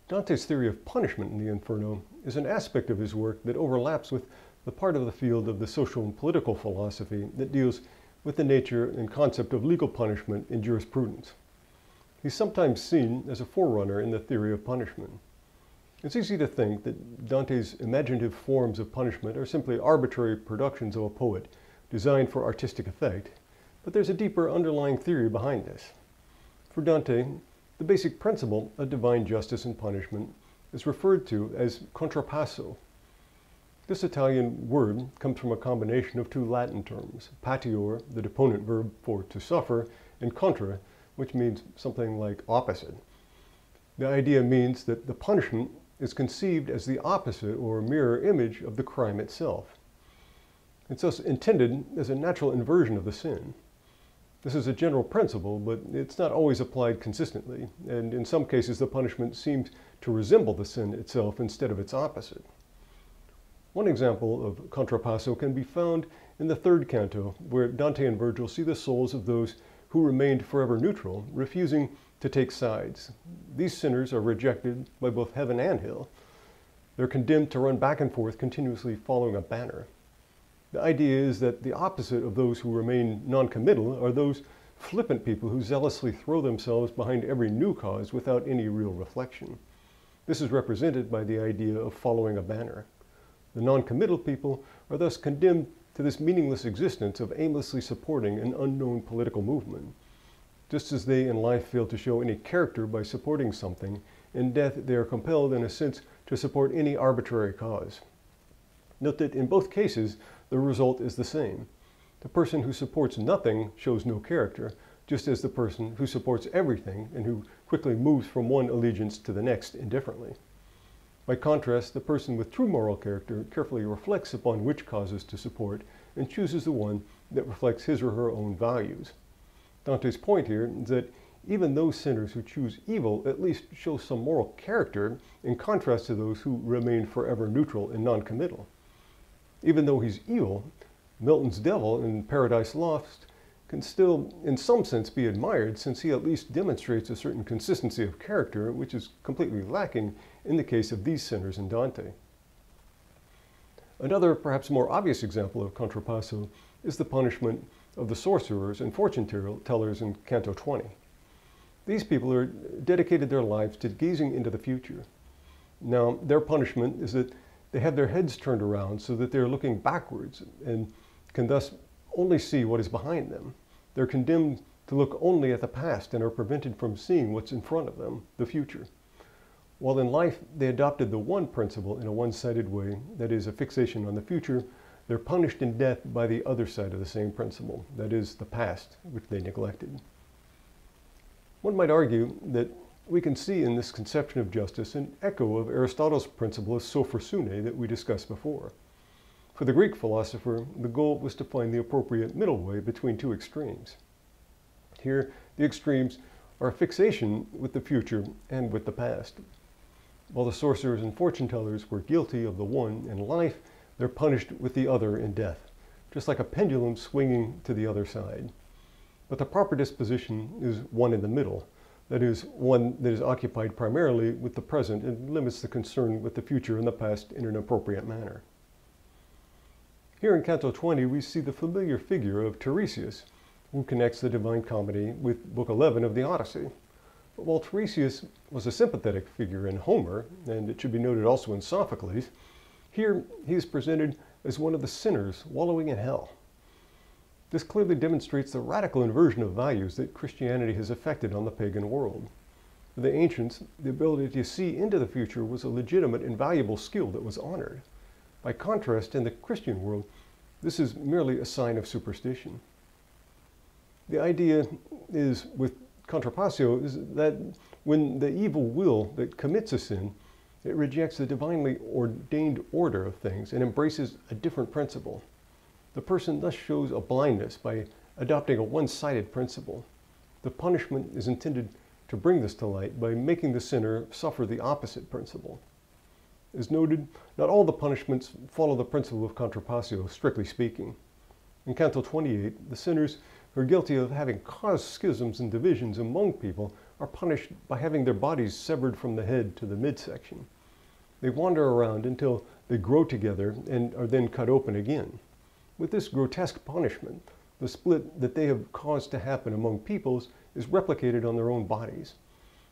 Dante's theory of punishment in the Inferno is an aspect of his work that overlaps with the part of the field of the social and political philosophy that deals with the nature and concept of legal punishment in jurisprudence. He's sometimes seen as a forerunner in the theory of punishment. It's easy to think that Dante's imaginative forms of punishment are simply arbitrary productions of a poet designed for artistic effect, but there's a deeper underlying theory behind this. For Dante, the basic principle of divine justice and punishment is referred to as contrapasso. This Italian word comes from a combination of two Latin terms, patior, the deponent verb for to suffer, and contra, which means something like opposite. The idea means that the punishment is conceived as the opposite or mirror image of the crime itself. It's thus intended as a natural inversion of the sin. This is a general principle, but it's not always applied consistently, and in some cases the punishment seems to resemble the sin itself instead of its opposite. One example of Contrapasso can be found in the third canto, where Dante and Virgil see the souls of those who remained forever neutral, refusing to take sides. These sinners are rejected by both heaven and hell. They're condemned to run back and forth, continuously following a banner. The idea is that the opposite of those who remain non-committal are those flippant people who zealously throw themselves behind every new cause without any real reflection. This is represented by the idea of following a banner. The non-committal people are thus condemned to this meaningless existence of aimlessly supporting an unknown political movement. Just as they in life fail to show any character by supporting something, in death they are compelled in a sense to support any arbitrary cause. Note that in both cases, the result is the same. The person who supports nothing shows no character, just as the person who supports everything and who quickly moves from one allegiance to the next indifferently. By contrast, the person with true moral character carefully reflects upon which causes to support and chooses the one that reflects his or her own values. Dante's point here is that even those sinners who choose evil at least show some moral character in contrast to those who remain forever neutral and non-committal. Even though he's evil, Milton's devil in Paradise Lost can still, in some sense, be admired since he at least demonstrates a certain consistency of character, which is completely lacking in the case of these sinners in Dante. Another, perhaps more obvious example of Contrapasso is the punishment of the sorcerers and fortune tellers in Canto 20. These people are dedicated their lives to gazing into the future. Now, their punishment is that they have their heads turned around so that they're looking backwards and can thus only see what is behind them. They're condemned to look only at the past and are prevented from seeing what's in front of them, the future. While in life they adopted the one principle in a one-sided way, that is, a fixation on the future, they're punished in death by the other side of the same principle, that is, the past, which they neglected. One might argue that we can see in this conception of justice an echo of Aristotle's principle of sophrosune that we discussed before. For the Greek philosopher, the goal was to find the appropriate middle way between two extremes. Here, the extremes are a fixation with the future and with the past. While the sorcerers and fortune tellers were guilty of the one in life, they're punished with the other in death, just like a pendulum swinging to the other side. But the proper disposition is one in the middle, that is, one that is occupied primarily with the present and limits the concern with the future and the past in an appropriate manner. Here in Canto 20, we see the familiar figure of Tiresias, who connects the Divine Comedy with Book 11 of the Odyssey. But while Tiresias was a sympathetic figure in Homer, and it should be noted also in Sophocles, here he is presented as one of the sinners wallowing in hell. This clearly demonstrates the radical inversion of values that Christianity has effected on the pagan world. For the ancients, the ability to see into the future was a legitimate and valuable skill that was honored. By contrast, in the Christian world, this is merely a sign of superstition. The idea is, with Contrapasso, is that when the evil will that commits a sin, it rejects the divinely ordained order of things and embraces a different principle. The person thus shows a blindness by adopting a one-sided principle. The punishment is intended to bring this to light by making the sinner suffer the opposite principle. As noted, not all the punishments follow the principle of Contrapasso, strictly speaking. In Canto 28, the sinners who are guilty of having caused schisms and divisions among people are punished by having their bodies severed from the head to the midsection. They wander around until they grow together and are then cut open again. With this grotesque punishment, the split that they have caused to happen among peoples is replicated on their own bodies.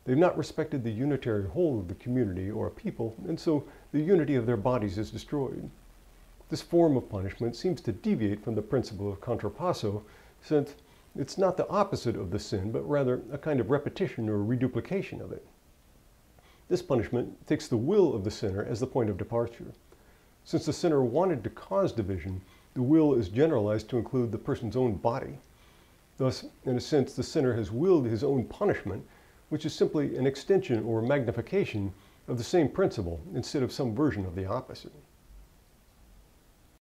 They've not respected the unitary whole of the community or a people, and so the unity of their bodies is destroyed. This form of punishment seems to deviate from the principle of Contrapasso, since it's not the opposite of the sin, but rather a kind of repetition or reduplication of it. This punishment takes the will of the sinner as the point of departure. Since the sinner wanted to cause division, the will is generalized to include the person's own body. Thus, in a sense, the sinner has willed his own punishment, which is simply an extension or magnification of the same principle instead of some version of the opposite.